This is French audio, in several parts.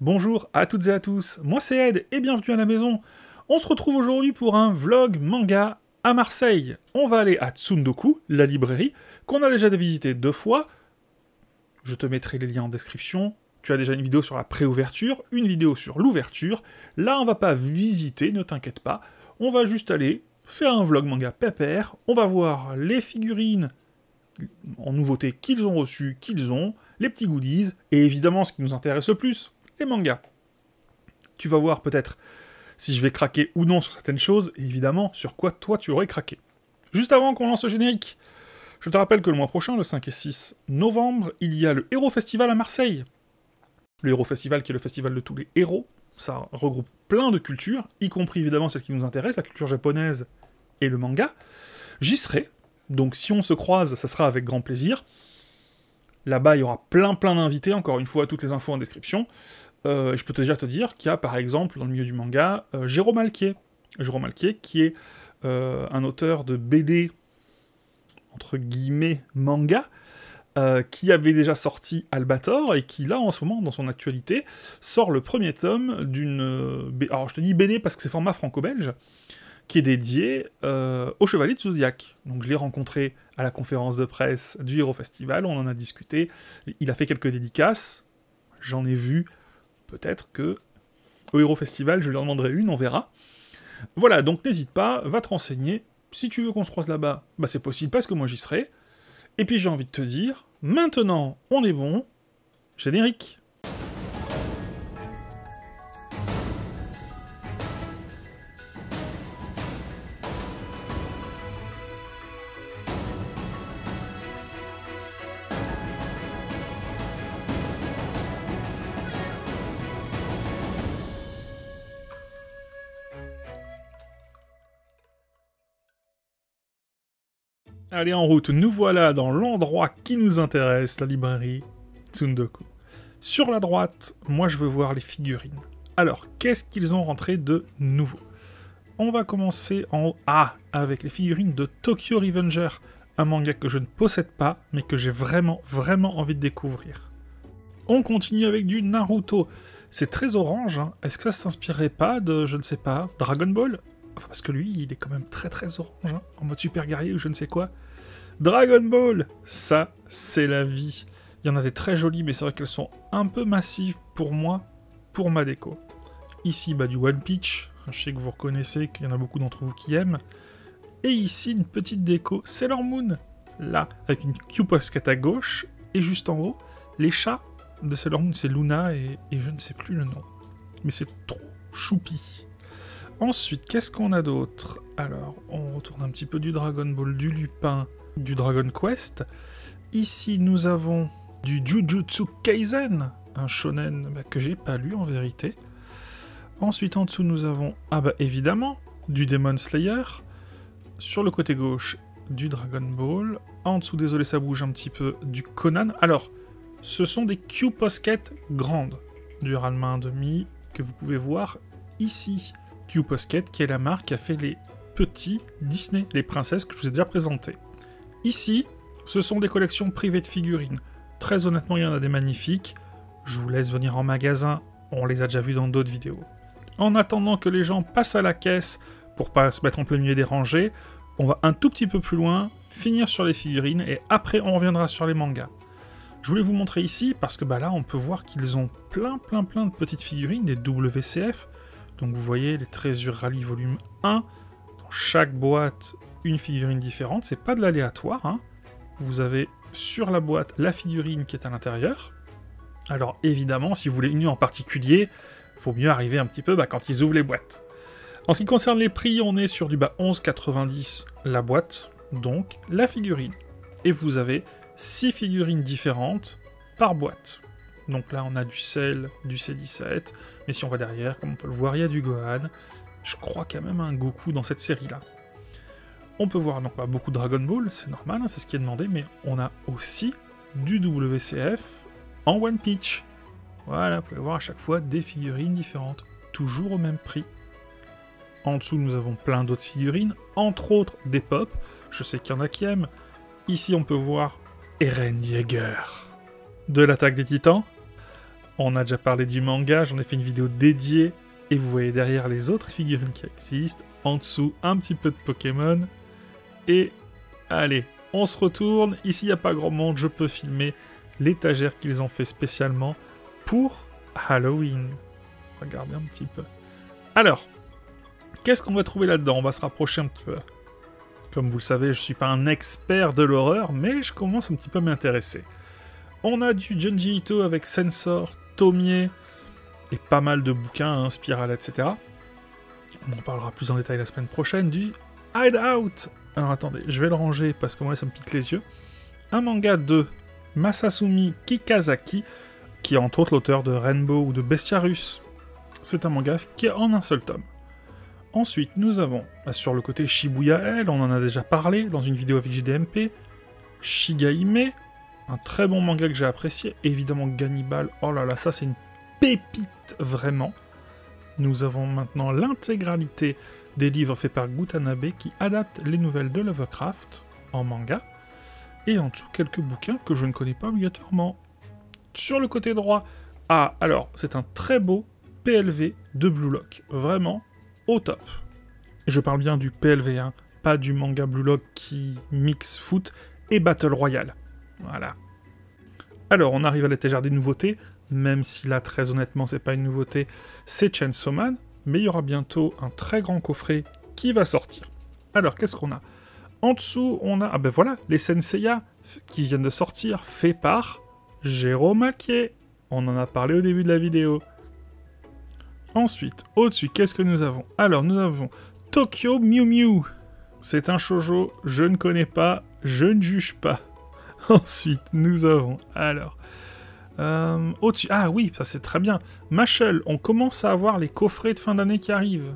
Bonjour à toutes et à tous, moi c'est Ed et bienvenue à la maison. On se retrouve aujourd'hui pour un vlog manga à Marseille. On va aller à Tsundoku, la librairie, qu'on a déjà visité 2 fois. Je te mettrai les liens en description. Tu as déjà une vidéo sur la pré-ouverture, une vidéo sur l'ouverture. Là on va pas visiter, ne t'inquiète pas. On va juste aller faire un vlog manga pépère. On va voir les figurines en nouveauté qu'ils ont reçues, qu'ils ont, les petits goodies, et évidemment ce qui nous intéresse le plus, les mangas. Tu vas voir peut-être si je vais craquer ou non sur certaines choses, et évidemment sur quoi toi tu aurais craqué. Juste avant qu'on lance le générique, je te rappelle que le mois prochain, le 5 et 6 novembre, il y a le Héros Festival à Marseille. Le Héros Festival qui est le festival de tous les héros, ça regroupe plein de cultures, y compris évidemment celle qui nous intéresse, la culture japonaise et le manga. J'y serai, donc si on se croise, ça sera avec grand plaisir. Là-bas, il y aura plein d'invités, encore une fois, toutes les infos en description. Je peux déjà te dire qu'il y a, par exemple, dans le milieu du manga, Jérôme Alquier. Jérôme Alquier, qui est un auteur de BD, entre guillemets, manga, qui avait déjà sorti Albator, et qui, là, en ce moment, dans son actualité, sort le premier tome d'une... alors, je te dis BD parce que c'est format franco-belge, qui est dédié au Chevalier de Zodiac. Donc je l'ai rencontré à la conférence de presse du Héros Festival, on en a discuté, il a fait quelques dédicaces, j'en ai vu, peut-être que au Héros Festival je lui en demanderai une, on verra. Voilà, donc n'hésite pas, va te renseigner, si tu veux qu'on se croise là-bas, bah c'est possible parce que moi j'y serai, et puis j'ai envie de te dire, maintenant on est bon, générique. Allez, en route, nous voilà dans l'endroit qui nous intéresse, la librairie Tsundoku. Sur la droite, moi je veux voir les figurines. Alors, qu'est-ce qu'ils ont rentré de nouveau? On va commencer en haut, avec les figurines de Tokyo Revenger, un manga que je ne possède pas, mais que j'ai vraiment envie de découvrir. On continue avec du Naruto. C'est très orange, hein. Est-ce que ça s'inspirerait pas de, je ne sais pas, Dragon Ball? Enfin, parce que lui, il est quand même très orange, hein, en mode super guerrier ou je ne sais quoi. Dragon Ball, ça, c'est la vie. Il y en a des très jolies, mais c'est vrai qu'elles sont un peu massives pour moi, pour ma déco. Ici, du One Piece, je sais que vous reconnaissez, qu'il y en a beaucoup d'entre vous qui aiment. Et ici, une petite déco Sailor Moon, là, avec une Q-Posket à gauche, et juste en haut, les chats de Sailor Moon, c'est Luna et je ne sais plus le nom. Mais c'est trop choupi. Ensuite, qu'est-ce qu'on a d'autre? Alors, on retourne un petit peu du Dragon Ball, du Lupin, du Dragon Quest. Ici, nous avons du Jujutsu Kaisen, un shonen que j'ai pas lu en vérité. Ensuite, en dessous, nous avons, évidemment, du Demon Slayer. Sur le côté gauche, du Dragon Ball. En dessous, désolé, ça bouge un petit peu, du Conan. Alors, ce sont des Q-Posket grandes, du Ranma 1,5, que vous pouvez voir ici. Q-Posket, qui est la marque qui a fait les petits Disney, les princesses que je vous ai déjà présentées. Ici, ce sont des collections privées de figurines. Très honnêtement, il y en a des magnifiques. Je vous laisse venir en magasin, on les a déjà vus dans d'autres vidéos. En attendant que les gens passent à la caisse, pour pas se mettre en plein milieu des rangées, on va un tout petit peu plus loin, finir sur les figurines, et après on reviendra sur les mangas. Je voulais vous montrer ici, parce que là, on peut voir qu'ils ont plein de petites figurines, des WCF. Donc vous voyez les Treasure Rally volume 1, dans chaque boîte une figurine différente, c'est pas de l'aléatoire, hein. Vous avez sur la boîte la figurine qui est à l'intérieur. Alors évidemment, si vous voulez une en particulier, il faut mieux arriver un petit peu quand ils ouvrent les boîtes. En ce qui concerne les prix, on est sur du 11,90 la boîte, donc la figurine. Et vous avez 6 figurines différentes par boîte. Donc là, on a du Cell, du C17, mais si on va derrière, comme on peut le voir, il y a du Gohan. Je crois qu'il y a même un Goku dans cette série-là. On peut voir donc beaucoup de Dragon Ball, c'est normal, hein, c'est ce qui est demandé, mais on a aussi du WCF en One Piece. Voilà, vous pouvez voir à chaque fois des figurines différentes, toujours au même prix. En dessous, nous avons plein d'autres figurines, entre autres des pop. Je sais qu'il y en a qui aiment. Ici, on peut voir Eren Yeager de l'Attaque des Titans. On a déjà parlé du manga, j'en ai fait une vidéo dédiée. Et vous voyez derrière les autres figurines qui existent. En dessous, un petit peu de Pokémon. Et allez, on se retourne. Ici, il n'y a pas grand monde, je peux filmer l'étagère qu'ils ont fait spécialement pour Halloween. Regardez un petit peu. Alors, qu'est-ce qu'on va trouver là-dedans? On va se rapprocher un petit peu. Comme vous le savez, je ne suis pas un expert de l'horreur, mais je commence un petit peu à m'intéresser. On a du Junji Ito avec Sensor, Tomie, et pas mal de bouquins, hein, Spiral, etc. On en parlera plus en détail la semaine prochaine, du Hideout. Alors attendez, je vais le ranger parce que moi ça me pique les yeux. Un manga de Masasumi Kikazaki, qui est entre autres l'auteur de Rainbow ou de Bestiarus. C'est un manga qui est en un seul tome. Ensuite, nous avons, sur le côté Shibuya L, on en a déjà parlé dans une vidéo avec JDMP, Shigahime, un très bon manga que j'ai apprécié, évidemment Gannibal, oh là là, ça c'est une pépite vraiment. Nous avons maintenant l'intégralité des livres faits par Gutanabe qui adaptent les nouvelles de Lovecraft en manga, et en dessous quelques bouquins que je ne connais pas obligatoirement. Sur le côté droit, alors c'est un très beau PLV de Blue Lock, vraiment au top. Je parle bien du PLV, hein, pas du manga Blue Lock qui mixe foot et Battle Royale. Voilà. Alors, on arrive à l'étagère des nouveautés, même si là, très honnêtement, c'est pas une nouveauté, c'est Chainsaw Man, mais il y aura bientôt un très grand coffret qui va sortir. Alors, qu'est-ce qu'on a? En dessous, on a, ben voilà, les Senseiya qui viennent de sortir, faits par Jérôme Aquier. On en a parlé au début de la vidéo. Ensuite, au-dessus, qu'est-ce que nous avons? Alors, nous avons Tokyo Mew Mew. C'est un shoujo, je ne connais pas, je ne juge pas. Ensuite, nous avons, alors... au-dessus, oui, ça c'est très bien. Machel, on commence à avoir les coffrets de fin d'année qui arrivent.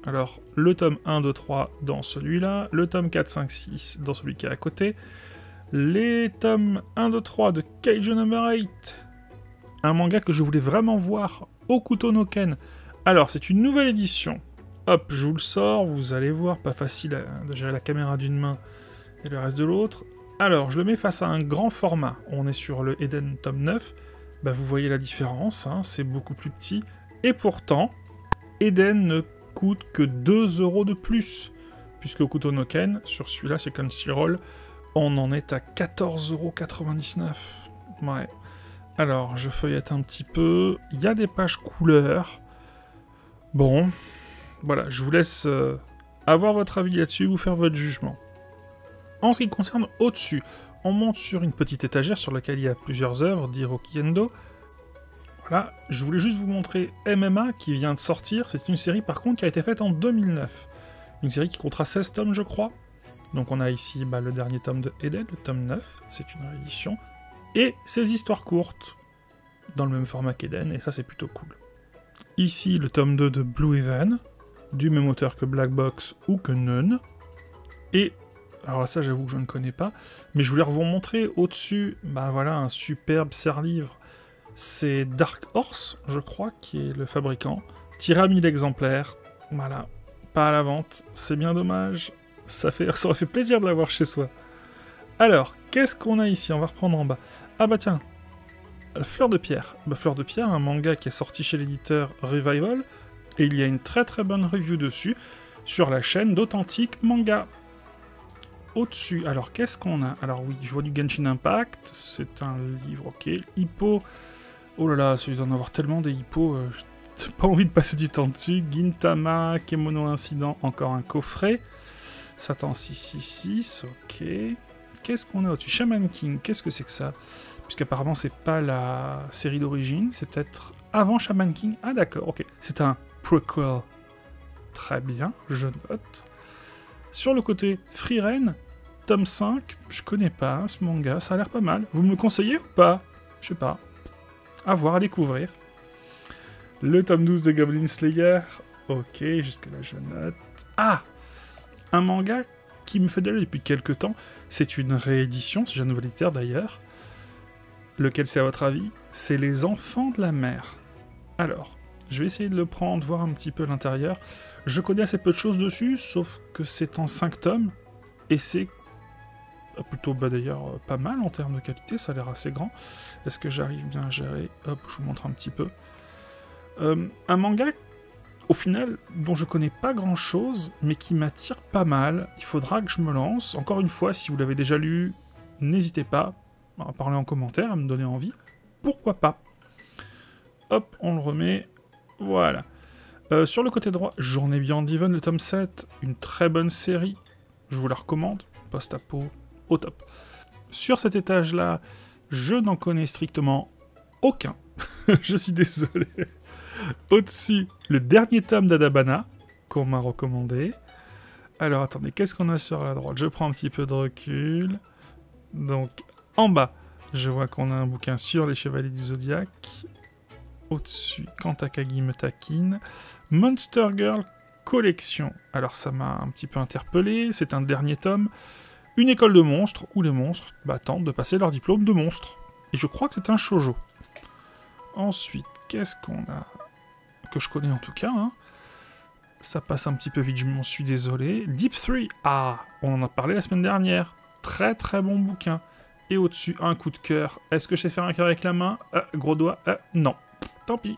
Alors, le tome 1, 2, 3 dans celui-là, le tome 4, 5, 6 dans celui qui est à côté, les tomes 1, 2, 3 de Kaiju Number 8. Un manga que je voulais vraiment voir, Okuto no Ken. Alors, c'est une nouvelle édition. Hop, je vous le sors, vous allez voir, pas facile de gérer la caméra d'une main et le reste de l'autre. Alors, je le mets face à un grand format. On est sur le Eden tome 9. Bah, vous voyez la différence, hein, c'est beaucoup plus petit. Et pourtant, Eden ne coûte que 2 € de plus. Puisque Okuto no Ken, sur celui-là, chez Crunchyroll, on en est à 14,99 €. Ouais. Alors, je feuillette un petit peu. Il y a des pages couleurs. Bon, voilà, je vous laisse avoir votre avis là-dessus, vous faire votre jugement. En ce qui concerne au-dessus, on monte sur une petite étagère sur laquelle il y a plusieurs œuvres d'Hiroki Endo. Voilà, je voulais juste vous montrer MMA qui vient de sortir. C'est une série par contre qui a été faite en 2009. Une série qui comptera 16 tomes je crois. Donc on a ici le dernier tome de Eden, le tome 9, c'est une réédition. Et ses histoires courtes, dans le même format qu'Eden, et ça c'est plutôt cool. Ici le tome 2 de Blue Heaven, du même auteur que Black Box ou que Nun. Et, alors ça j'avoue que je ne connais pas, mais je voulais vous montrer au-dessus, voilà, un superbe serre-livre. C'est Dark Horse, je crois, qui est le fabricant. Tiré à 1000 exemplaires, voilà, pas à la vente, c'est bien dommage, ça aurait fait plaisir de l'avoir chez soi. Alors, qu'est-ce qu'on a ici? On va reprendre en bas. Ah bah tiens, Fleur de Pierre. Fleur de Pierre, un manga qui est sorti chez l'éditeur Revival, et il y a une très très bonne review dessus, sur la chaîne d'Authentique Manga. Au-dessus, alors qu'est-ce qu'on a? Alors oui, je vois du Genshin Impact, c'est un livre, ok. Hippo, oh là là, celui d'en avoir tellement des hippos, j'ai pas envie de passer du temps dessus. Gintama, Kemono Incident, encore un coffret. Satan 666, ok. Qu'est-ce qu'on a au-dessus? Shaman King, qu'est-ce que c'est que ça? Puisqu'apparemment c'est pas la série d'origine, c'est peut-être avant Shaman King. Ah d'accord, ok. C'est un prequel. Très bien, je note. Sur le côté Frieren, tome 5, je connais pas ce manga, ça a l'air pas mal. Vous me le conseillez ou pas? Je sais pas. À voir, à découvrir. Le tome 12 de Goblin Slayer. Ok, jusque là je note. Ah! Un manga qui me fait d'aller depuis quelques temps. C'est une réédition, c'est un nouvel éditeur d'ailleurs. Lequel c'est à votre avis? C'est Les Enfants de la Mer. Alors, je vais essayer de le prendre, voir un petit peu l'intérieur. Je connais assez peu de choses dessus, sauf que c'est en 5 tomes, et c'est Plutôt, bah, d'ailleurs, pas mal en termes de qualité, ça a l'air assez grand. Est-ce que j'arrive bien à gérer? Hop, je vous montre un petit peu. Un manga, au final, dont je connais pas grand-chose, mais qui m'attire pas mal. Il faudra que je me lance. Encore une fois, si vous l'avez déjà lu, n'hésitez pas à parler en commentaire, à me donner envie. Pourquoi pas? Hop, on le remet. Voilà. Sur le côté droit, Journée Beyond Even, le tome 7. Une très bonne série. Je vous la recommande. Post-apo, au top. Sur cet étage-là, je n'en connais strictement aucun. Je suis désolé. Au-dessus, le dernier tome d'Adabana, qu'on m'a recommandé. Alors, attendez, qu'est-ce qu'on a sur la droite? Je prends un petit peu de recul. Donc, en bas, je vois qu'on a un bouquin sur les Chevaliers du Zodiaque. Au-dessus, quand Takagi me taquine. Monster Girl Collection. Alors, ça m'a un petit peu interpellé. C'est un dernier tome. Une école de monstres, où les monstres tentent de passer leur diplôme de monstre. Et je crois que c'est un shoujo. Ensuite, qu'est-ce qu'on a? Que je connais en tout cas, hein. Ça passe un petit peu vite, je m'en suis désolé. Deep 3, ah, on en a parlé la semaine dernière. Très très bon bouquin. Et au-dessus, un coup de cœur. Est-ce que je sais faire un cœur avec la main? Gros doigt? Non. Tant pis.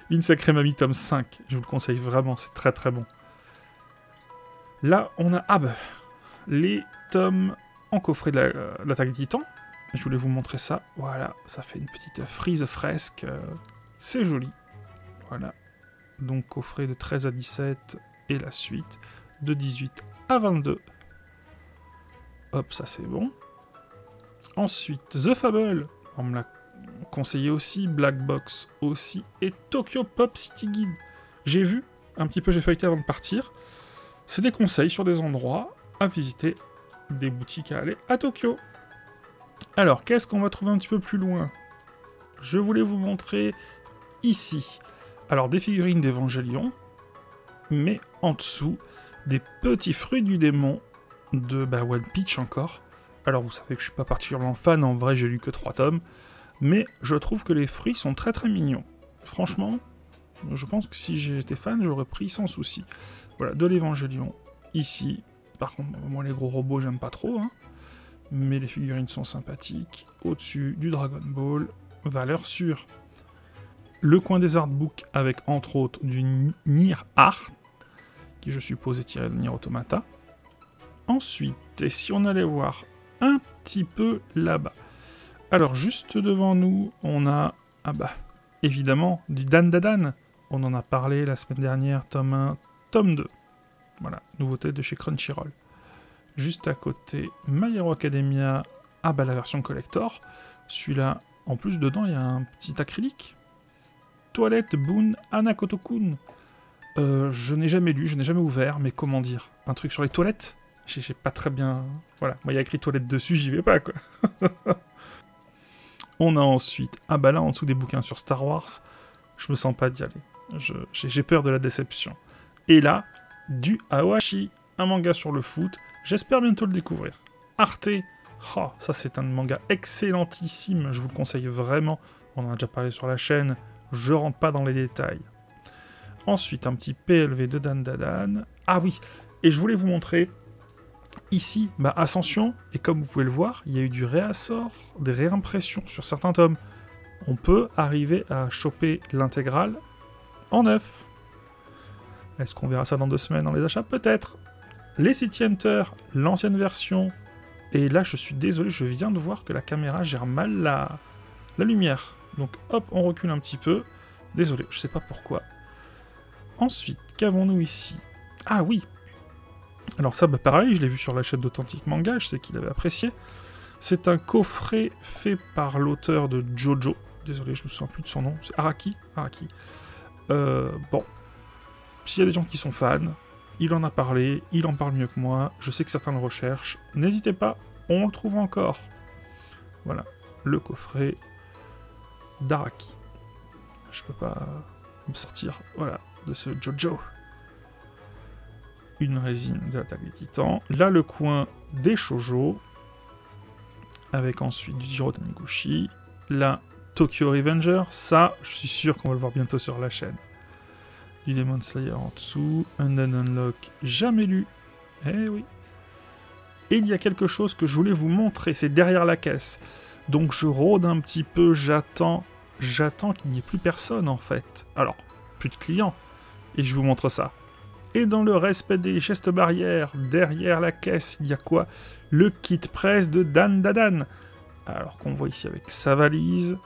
Une sacrée mamie, tome 5. Je vous le conseille vraiment, c'est très très bon. Là, on a les tomes en coffret de l'attaque des Titans. Je voulais vous montrer ça. Voilà, ça fait une petite frise fresque. C'est joli. Voilà. Donc coffret de 13 à 17 et la suite de 18 à 22. Hop, ça c'est bon. Ensuite, The Fable. On me l'a conseillé aussi. Black Box aussi. Et Tokyo Pop City Guide. J'ai vu, un petit peu j'ai feuilleté avant de partir. C'est des conseils sur des endroits à visiter, des boutiques à aller à Tokyo. Alors, qu'est-ce qu'on va trouver un petit peu plus loin? Je voulais vous montrer ici. Alors, des figurines d'Evangelion, mais en dessous, des petits fruits du démon de One Piece encore. Alors, vous savez que je suis pas particulièrement fan, en vrai, j'ai lu que 3 tomes, mais je trouve que les fruits sont très très mignons. Franchement, je pense que si j'étais fan, j'aurais pris sans souci. Voilà, de l'Evangelion, ici. Par contre, moi, les gros robots, j'aime pas trop, hein. Mais les figurines sont sympathiques. Au-dessus, du Dragon Ball, valeur sûre. Le coin des artbooks avec, entre autres, du Nier Art, qui je suppose est tiré de Nier Automata. Ensuite, et si on allait voir un petit peu là-bas. Alors, juste devant nous, on a, évidemment, du Dan Dadan. On en a parlé la semaine dernière, tome 1, tome 2. Voilà, nouveauté de chez Crunchyroll. Juste à côté, My Hero Academia, la version collector. Celui-là, en plus, dedans, il y a un petit acrylique. Toilette Boon Anakoto-kun. Je n'ai jamais lu, je n'ai jamais ouvert, mais comment dire? Un truc sur les toilettes? J'ai pas très bien... Voilà, moi il y a écrit toilette dessus, j'y vais pas, quoi. On a ensuite... là, en dessous des bouquins sur Star Wars, je me sens pas d'y aller. J'ai peur de la déception. Et là, du Awashi, un manga sur le foot. J'espère bientôt le découvrir. Arte, oh, ça c'est un manga excellentissime, je vous le conseille vraiment. On en a déjà parlé sur la chaîne. Je rentre pas dans les détails. Ensuite, un petit PLV de Dan Dadan. Ah oui, et je voulais vous montrer ici, Ascension, et comme vous pouvez le voir, il y a eu du réassort, des réimpressions sur certains tomes. On peut arriver à choper l'intégrale en neuf. Est-ce qu'on verra ça dans 2 semaines dans les achats? Peut-être. Les City Hunter, l'ancienne version. Et là, je suis désolé, je viens de voir que la caméra gère mal la lumière. Donc hop, on recule un petit peu. Désolé, je sais pas pourquoi. Ensuite, qu'avons-nous ici? Ah oui. Alors ça, pareil, je l'ai vu sur la chaîne d'Authentique Manga, je sais qu'il avait apprécié. C'est un coffret fait par l'auteur de Jojo. Désolé, je me souviens plus de son nom. C'est Araki. Bon. S'il y a des gens qui sont fans, il en a parlé, il en parle mieux que moi. Je sais que certains le recherchent. N'hésitez pas, on le trouve encore. Voilà, le coffret d'Araki. Je peux pas me sortir, voilà, de ce Jojo. Une résine de l'attaque des Titans. Là, le coin des shoujo, avec ensuite du Jiro Taniguchi. Là, Tokyo Revenger. Ça, je suis sûr qu'on va le voir bientôt sur la chaîne. Du Demon Slayer en dessous. Undead Unlock, jamais lu. Eh oui. Et il y a quelque chose que je voulais vous montrer, c'est derrière la caisse. Donc je rôde un petit peu, j'attends qu'il n'y ait plus personne en fait. Alors, plus de clients. Et je vous montre ça. Et dans le respect des gestes barrières, derrière la caisse, il y a quoi? Le kit presse de Dan Dadan. Alors qu'on voit ici avec sa valise,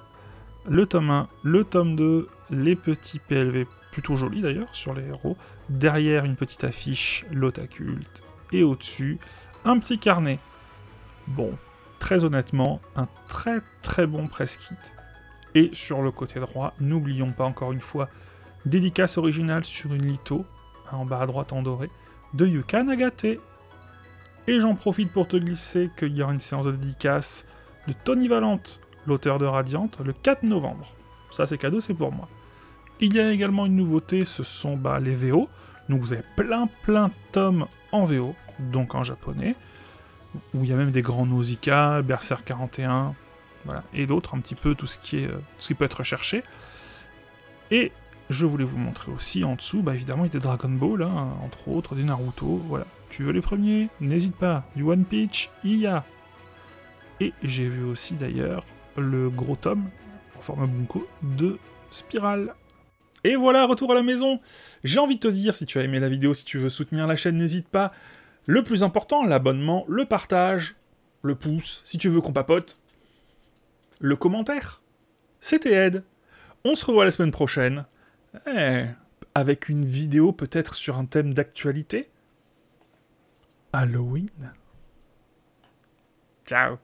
le tome 1, le tome 2, les petits PLV, plutôt jolis d'ailleurs, sur les héros. Derrière, une petite affiche, l'Otaculte. Et au-dessus, un petit carnet. Bon, très honnêtement, un très très bon press kit. Et sur le côté droit, n'oublions pas encore une fois, dédicace originale sur une litho, en bas à droite en doré, de Yuka Nagate. Et j'en profite pour te glisser qu'il y aura une séance de dédicace de Tony Valente, l'auteur de Radiant, le 4 novembre. Ça c'est cadeau, c'est pour moi. Il y a également une nouveauté, ce sont les VO. Donc vous avez plein de tomes en VO, donc en japonais, où il y a même des grands Nausicaa, Berserk 41, voilà, et d'autres, un petit peu tout ce qui peut être recherché. Et je voulais vous montrer aussi en dessous, évidemment, il y a des Dragon Ball, hein, entre autres, des Naruto, voilà. Tu veux les premiers? N'hésite pas, du One Piece, il y a. Et j'ai vu aussi d'ailleurs le gros tome, en format bunko, de Spiral. Et voilà, retour à la maison. J'ai envie de te dire, si tu as aimé la vidéo, si tu veux soutenir la chaîne, n'hésite pas. Le plus important, l'abonnement, le partage, le pouce, si tu veux qu'on papote, le commentaire. C'était Ed. On se revoit la semaine prochaine, avec une vidéo peut-être sur un thème d'actualité. Halloween. Ciao.